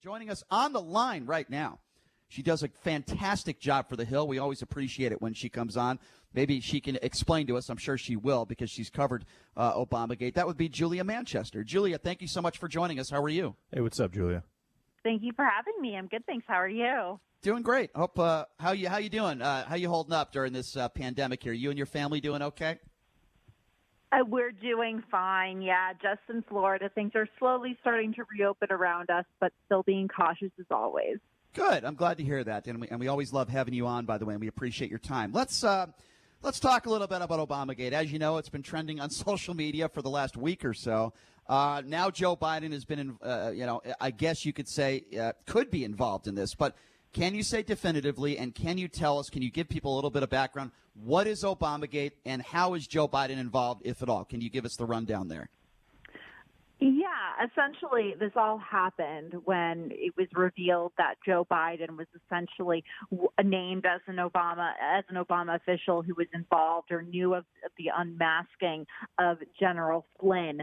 Joining us on the line right now. She does a fantastic job for The Hill. We always appreciate it when she comes on. Maybe she can explain to us. I'm sure she will because she's covered Obamagate. That would be Julia Manchester. Julia, thank you so much for joining us. How are you? Hey, what's up, Julia? Thank you for having me. I'm good, thanks. How are you? Doing great. Hope how you doing? How you holding up during this pandemic here? You and your family doing okay? We're doing fine, yeah. Just in Florida, things are slowly starting to reopen around us, but still being cautious as always. Good. I'm glad to hear that, and we always love having you on. By the way, and we appreciate your time. Let's talk a little bit about Obamagate. As you know, it's been trending on social media for the last week or so. Now Joe Biden has been, I guess you could say, could be involved in this. But can you say definitively, and can you tell us, can you give people a little bit of background? What is Obamagate, and how is Joe Biden involved, if at all? Can you give us the rundown there? Yeah, essentially, this all happened when it was revealed that Joe Biden was essentially named as an Obama official who was involved or knew of the unmasking of General Flynn.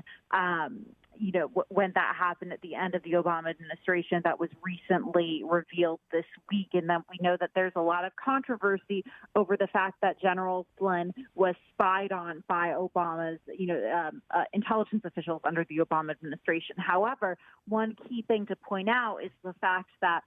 When that happened at the end of the Obama administration, that was recently revealed this week. And then we know that there's a lot of controversy over the fact that General Flynn was spied on by Obama's, intelligence officials under the Obama administration. However, one key thing to point out is the fact that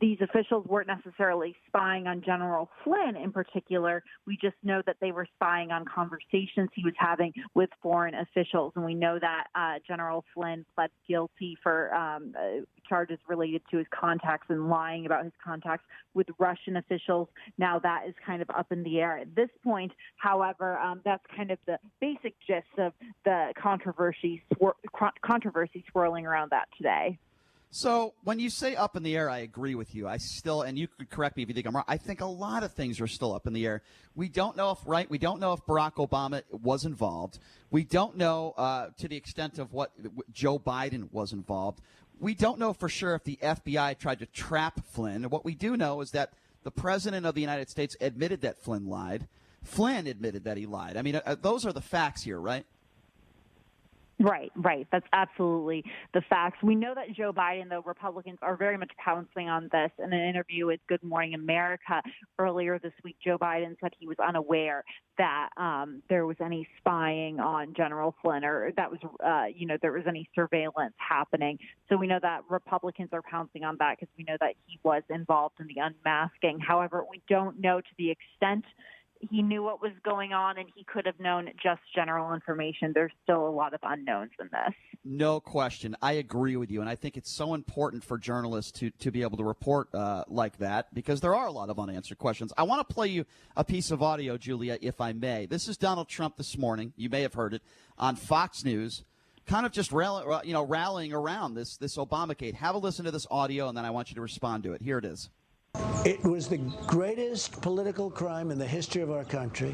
these officials weren't necessarily spying on General Flynn in particular. We just know that they were spying on conversations he was having with foreign officials. And we know that General Flynn pled guilty for charges related to his contacts and lying about his contacts with Russian officials. Now that is kind of up in the air at this point. However, that's kind of the basic gist of the controversy swirling around that today. So when you say up in the air, I agree with you. I still, and you could correct me if you think I'm wrong, I think a lot of things are still up in the air. We don't know if Barack Obama was involved. We don't know to the extent of what Joe Biden was involved. We don't know for sure if the FBI tried to trap Flynn. What we do know is that the president of the United States admitted that Flynn lied. Flynn admitted that he lied. I mean, those are the facts here, right? Right. That's absolutely the facts. We know that Joe Biden, though, Republicans are very much pouncing on this. In an interview with Good Morning America earlier this week, Joe Biden said he was unaware that there was any spying on General Flynn or that was, there was any surveillance happening. So we know that Republicans are pouncing on that because we know that he was involved in the unmasking. However, we don't know to the extent he knew what was going on, and he could have known just general information. There's still a lot of unknowns in this. No question. I agree with you, and I think it's so important for journalists to be able to report like that because there are a lot of unanswered questions. I want to play you a piece of audio, Julia, if I may. This is Donald Trump this morning. You may have heard it on Fox News, kind of just rallying around this Obamagate. Have a listen to this audio, and then I want you to respond to it. Here it is. It was the greatest political crime in the history of our country.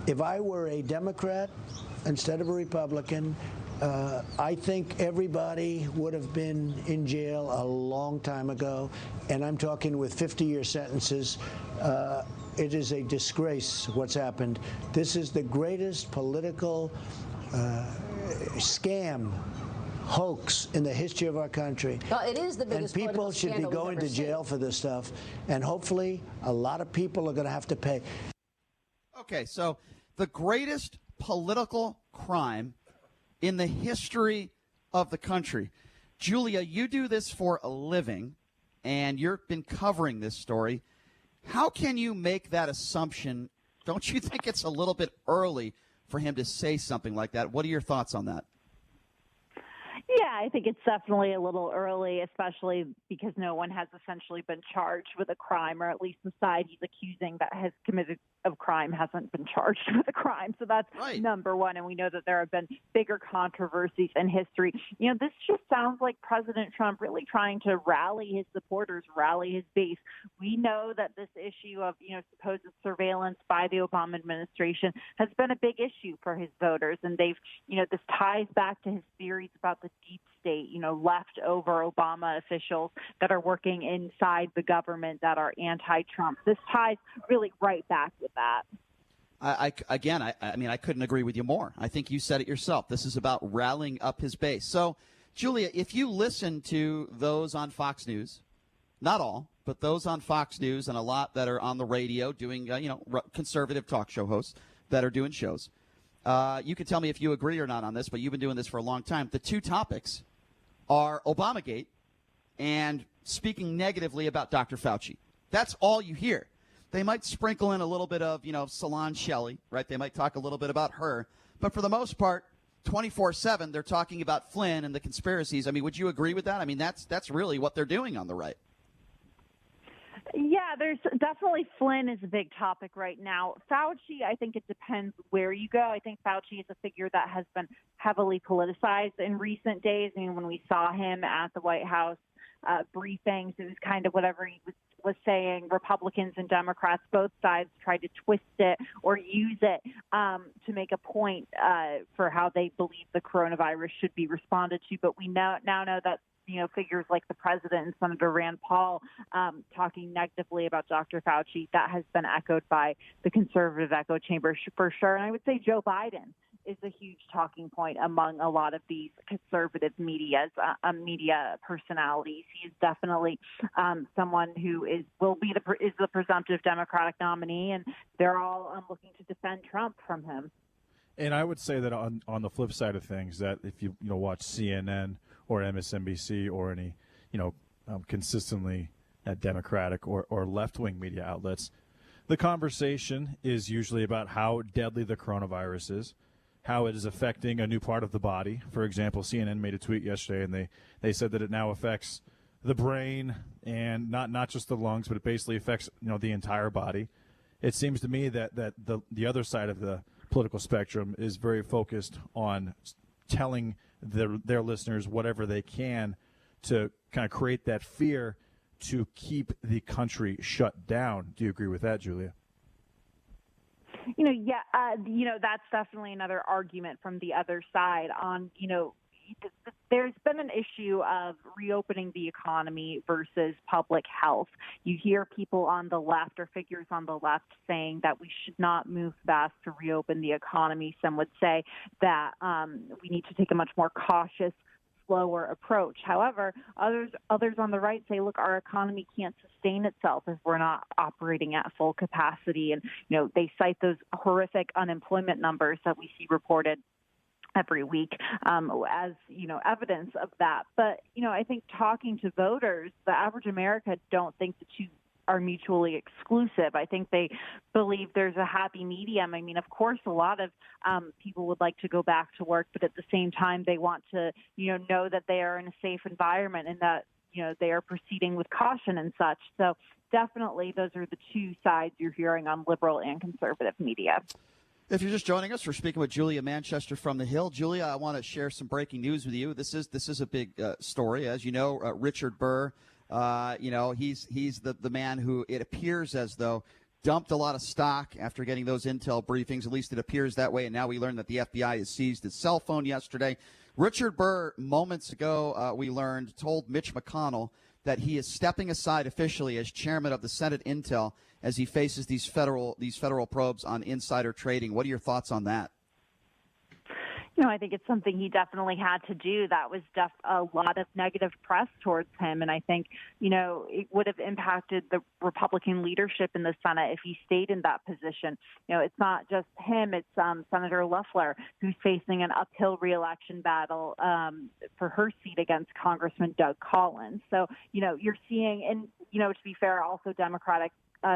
If I were a Democrat instead of a Republican, I think everybody would have been in jail a long time ago, and I'm talking with 50-year sentences. It is a disgrace what's happened. This is the greatest political scam, hoax in the history of our country. Well, it is the biggest and people should be going to jail for this stuff, and hopefully a lot of people are going to have to pay. Okay, so the greatest political crime in the history of the country. Julia, you do this for a living, and you've been covering this story. How can you make that assumption? Don't you think it's a little bit early for him to say something like that? What are your thoughts on that? Yeah, I think it's definitely a little early, especially because no one has essentially been charged with a crime, or at least the side he's accusing that has committed a crime hasn't been charged with a crime. So that's right. Number one. And we know that there have been bigger controversies in history. This just sounds like President Trump really trying to rally his supporters, rally his base. We know that this issue of, supposed surveillance by the Obama administration has been a big issue for his voters. And they've, this ties back to his theories about the deep state, leftover Obama officials that are working inside the government that are anti-Trump. This ties really right back with that. I couldn't agree with you more. I think you said it yourself. This is about rallying up his base. So, Julia, if you listen to those on Fox News, not all, but those on Fox News and a lot that are on the radio doing, conservative talk show hosts that are doing shows, you can tell me if you agree or not on this, but you've been doing this for a long time. The two topics are Obamagate and speaking negatively about Dr. Fauci. That's all you hear. They might sprinkle in a little bit of, Solange Shelley, right? They might talk a little bit about her. But for the most part, 24/7, they're talking about Flynn and the conspiracies. I mean, would you agree with that? I mean, that's really what they're doing on the right. Yeah, there's definitely Flynn is a big topic right now. Fauci, I think it depends where you go. I think Fauci is a figure that has been heavily politicized in recent days. I mean, when we saw him at the White House briefings, it was kind of whatever he was saying. Republicans and Democrats, both sides tried to twist it or use it to make a point for how they believe the coronavirus should be responded to. But we now know that figures like the president and Senator Rand Paul talking negatively about Dr. Fauci, that has been echoed by the conservative echo chamber for sure. And I would say Joe Biden is a huge talking point among a lot of these conservative media personalities. He is definitely someone who is the presumptive Democratic nominee, and they're all looking to defend Trump from him. And I would say that on the flip side of things, that if you watch CNN or MSNBC or any consistently Democratic or left-wing media outlets, the conversation is usually about how deadly the coronavirus is, how it is affecting a new part of the body. For example, CNN made a tweet yesterday, and they said that it now affects the brain and not just the lungs, but it basically affects the entire body. It seems to me that the other side of the political spectrum is very focused on telling their listeners whatever they can to kind of create that fear to keep the country shut down. Do you agree with that, Julia? That's definitely another argument from the other side on, there's been an issue of reopening the economy versus public health. You hear people on the left or figures on the left saying that we should not move fast to reopen the economy. Some would say that we need to take a much more cautious, slower approach. However, others on the right say, look, our economy can't sustain itself if we're not operating at full capacity. And, they cite those horrific unemployment numbers that we see reported every week as, evidence of that. But, I think talking to voters, the average American don't think the two are mutually exclusive. I think they believe there's a happy medium. I mean, of course, a lot of people would like to go back to work, but at the same time, they want to, know that they are in a safe environment and that, they are proceeding with caution and such. So definitely those are the two sides you're hearing on liberal and conservative media. If you're just joining us, we're speaking with Julia Manchester from the Hill. Julia, I want to share some breaking news with you. This is a big story. As you know, Richard Burr, he's the man who it appears as though dumped a lot of stock after getting those intel briefings. At least it appears that way. And now we learned that the FBI has seized his cell phone yesterday. Richard Burr, moments ago, we learned, told Mitch McConnell that he is stepping aside officially as chairman of the Senate Intel as he faces these federal probes on insider trading. What are your thoughts on that? I think it's something he definitely had to do. That was a lot of negative press towards him. And I think, it would have impacted the Republican leadership in the Senate if he stayed in that position. It's not just him. It's Senator Loeffler, who's facing an uphill reelection battle for her seat against Congressman Doug Collins. So, you're seeing, and, to be fair, also Democratic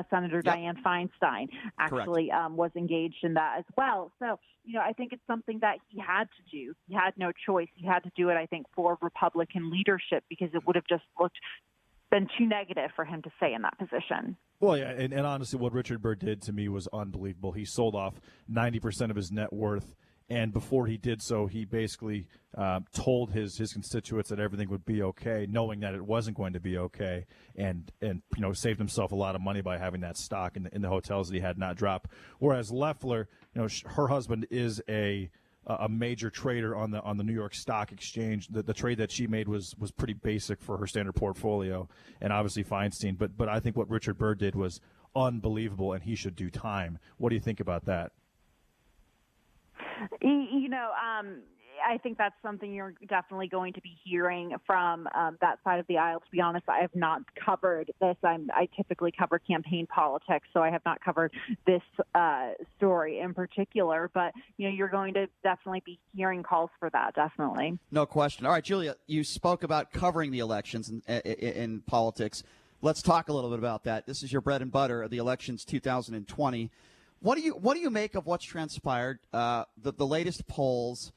Senator Dianne Feinstein actually was engaged in that as well. So, I think it's something that he had to do. He had no choice. He had to do it, I think, for Republican leadership because it would have just been too negative for him to stay in that position. Well, yeah, and honestly, what Richard Burr did to me was unbelievable. He sold off 90% of his net worth. And before he did so, he basically told his constituents that everything would be okay, knowing that it wasn't going to be okay, and saved himself a lot of money by having that stock in the hotels that he had not drop. Whereas Loeffler, her husband is a major trader on the New York Stock Exchange. The trade that she made was pretty basic for her standard portfolio, and obviously Feinstein. But I think what Richard Burr did was unbelievable, and he should do time. What do you think about that? I think that's something you're definitely going to be hearing from that side of the aisle. To be honest, I have not covered this. I typically cover campaign politics, so I have not covered this story in particular. But, you're going to definitely be hearing calls for that, definitely. No question. All right, Julia, you spoke about covering the elections in politics. Let's talk a little bit about that. This is your bread and butter of the elections 2020. What do you make of what's transpired? The latest polls.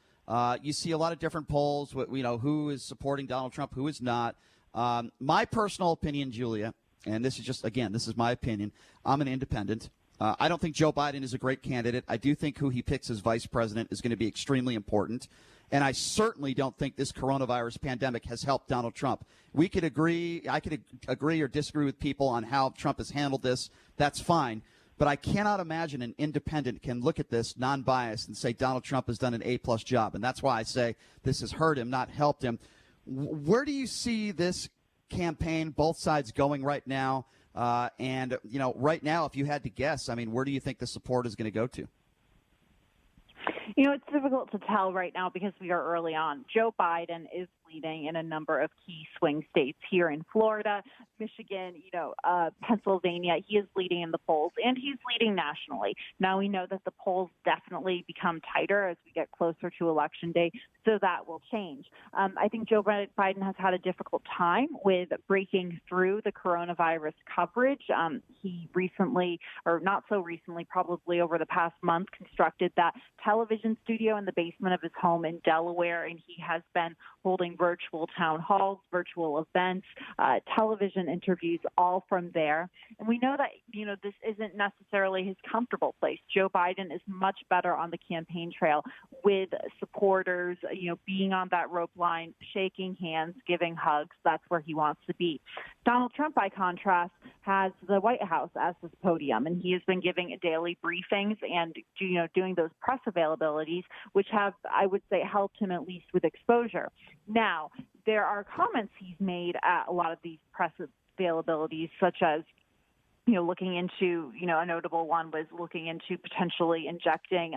You see a lot of different polls. Who is supporting Donald Trump, who is not. My personal opinion, Julia, and this is my opinion. I'm an independent. I don't think Joe Biden is a great candidate. I do think who he picks as vice president is going to be extremely important. And I certainly don't think this coronavirus pandemic has helped Donald Trump. I could agree or disagree with people on how Trump has handled this. That's fine. But I cannot imagine an independent can look at this non-biased and say Donald Trump has done an A-plus job. And that's why I say this has hurt him, not helped him. Where do you see this campaign, both sides, going right now? And right now, if you had to guess, where do you think the support is going to go to? It's difficult to tell right now because we are early on. Joe Biden is leading in a number of key swing states here in Florida, Michigan, Pennsylvania. He is leading in the polls, and he's leading nationally. Now we know that the polls definitely become tighter as we get closer to Election Day, so that will change. I think Joe Biden has had a difficult time with breaking through the coronavirus coverage. He recently, or not so recently, probably over the past month, constructed that television studio in the basement of his home in Delaware, and he has been holding virtual town halls, virtual events, television interviews, all from there. And we know that, this isn't necessarily his comfortable place. Joe Biden is much better on the campaign trail with supporters, being on that rope line, shaking hands, giving hugs. That's where he wants to be. Donald Trump, by contrast, has the White House as his podium, and he has been giving daily briefings and, doing those press availabilities, which have, I would say, helped him at least with exposure. Now, there are comments he's made at a lot of these press availabilities, such as, looking into, a notable one was looking into potentially injecting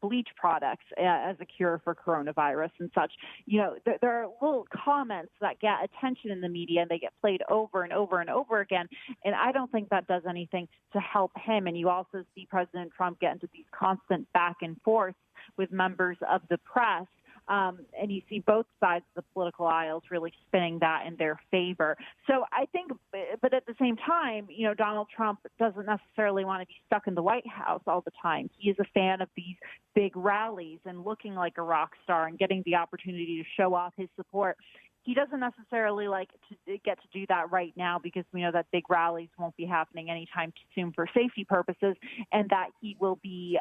bleach products as a cure for coronavirus and such. There are little comments that get attention in the media, and they get played over and over and over again. And I don't think that does anything to help him. And you also see President Trump get into these constant back and forth with members of the press. And you see both sides of the political aisles really spinning that in their favor. So I think, but at the same time, Donald Trump doesn't necessarily want to be stuck in the White House all the time. He is a fan of these big rallies and looking like a rock star and getting the opportunity to show off his support. He doesn't necessarily like to get to do that right now because we know that big rallies won't be happening anytime soon for safety purposes, and that he will be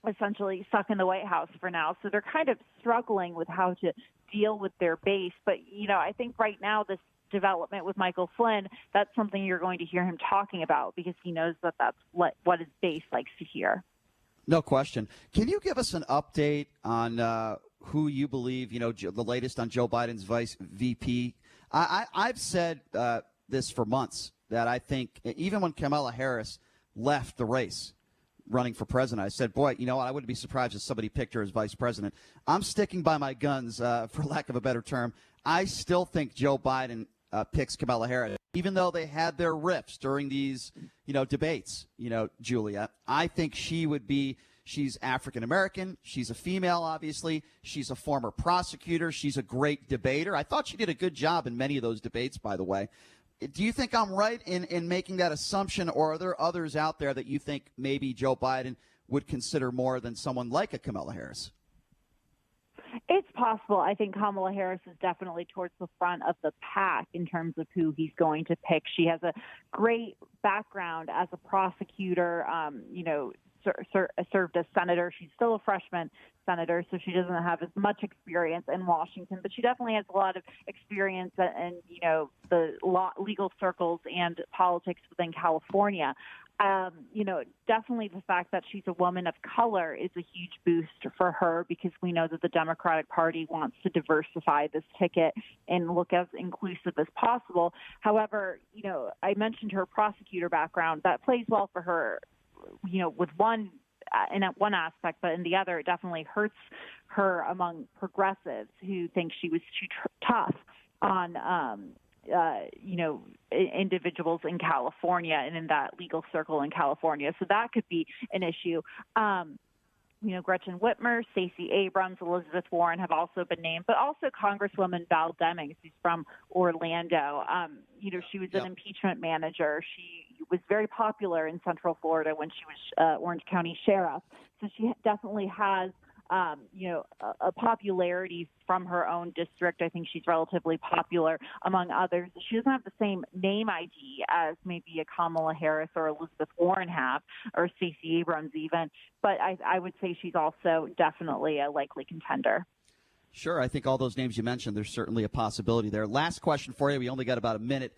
essentially stuck in the White House for now. So they're kind of struggling with how to deal with their base. But, I think right now this development with Michael Flynn, that's something you're going to hear him talking about because he knows that that's what his base likes to hear. No question. Can you give us an update on who you believe, the latest on Joe Biden's vice VP? I've said this for months, that I think even when Kamala Harris left the race, running for president, I said, boy, I wouldn't be surprised if somebody picked her as vice president. I'm sticking by my guns, for lack of a better term. I still think Joe Biden picks Kamala Harris, even though they had their riffs during these, debates, Julia. I think she's African-American. She's a female, obviously. She's a former prosecutor. She's a great debater. I thought she did a good job in many of those debates, by the way. Do you think I'm right in making that assumption, or are there others out there that you think maybe Joe Biden would consider more than someone like a Kamala Harris? It's possible. I think Kamala Harris is definitely towards the front of the pack in terms of who he's going to pick. She has a great background as a prosecutor, served as senator. She's still a freshman senator, so she doesn't have as much experience in Washington, but she definitely has a lot of experience in the legal circles and politics within California. Definitely the fact that she's a woman of color is a huge boost for her because we know that the Democratic Party wants to diversify this ticket and look as inclusive as possible. However, I mentioned her prosecutor background. That plays well for her, with one in one aspect, but in the other, it definitely hurts her among progressives who think she was too tough on individuals in California and in that legal circle in California. So that could be an issue. Gretchen Whitmer, Stacey Abrams, Elizabeth Warren have also been named, but also Congresswoman Val Demings, who's from Orlando. She was an impeachment manager. She was very popular in Central Florida when she was Orange County Sheriff. So she definitely has a popularity from her own district. I think she's relatively popular among others. She doesn't have the same name ID as maybe a Kamala Harris or Elizabeth Warren have, or Stacey Abrams even. But I would say she's also definitely a likely contender. Sure. I think all those names you mentioned, there's certainly a possibility there. Last question for you. We only got about a minute,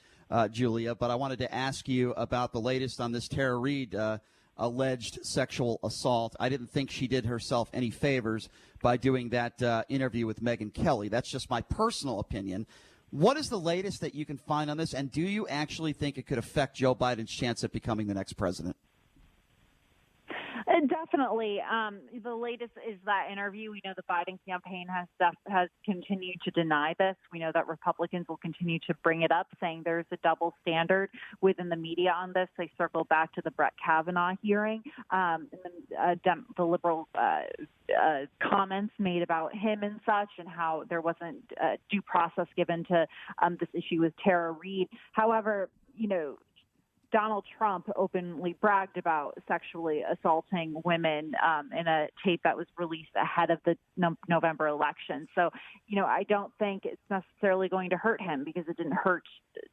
Julia, but I wanted to ask you about the latest on this Tara Reid alleged sexual assault. I didn't think she did herself any favors by doing that interview with Megyn Kelly. That's just my personal opinion. What is the latest that you can find on this, and do you actually think it could affect Joe Biden's chance at becoming the next president? Definitely. The latest is that interview. We know the Biden campaign has continued to deny this. We know that Republicans will continue to bring it up, saying there's a double standard within the media on this. They circle back to the Brett Kavanaugh hearing, and then the liberal comments made about him and such, and how there wasn't due process given to this issue with Tara Reid. However, Donald Trump openly bragged about sexually assaulting women in a tape that was released ahead of the November election. So, I don't think it's necessarily going to hurt him, because it didn't hurt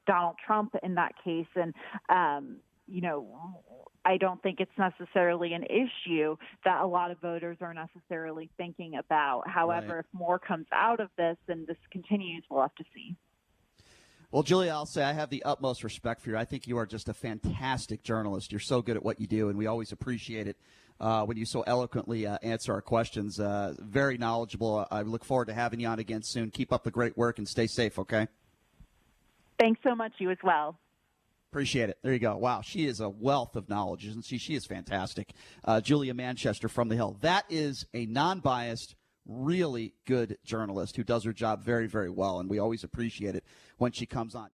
Donald Trump in that case. And, I don't think it's necessarily an issue that a lot of voters are necessarily thinking about. However, If more comes out of this and this continues, we'll have to see. Well, Julia, I'll say I have the utmost respect for you. I think you are just a fantastic journalist. You're so good at what you do, and we always appreciate it when you so eloquently answer our questions. Very knowledgeable. I look forward to having you on again soon. Keep up the great work and stay safe, okay? Thanks so much. You as well. Appreciate it. There you go. Wow, she is a wealth of knowledge, isn't she? She is fantastic. Julia Manchester from The Hill. That is a non-biased, really good journalist who does her job very, very well, and we always appreciate it when she comes on.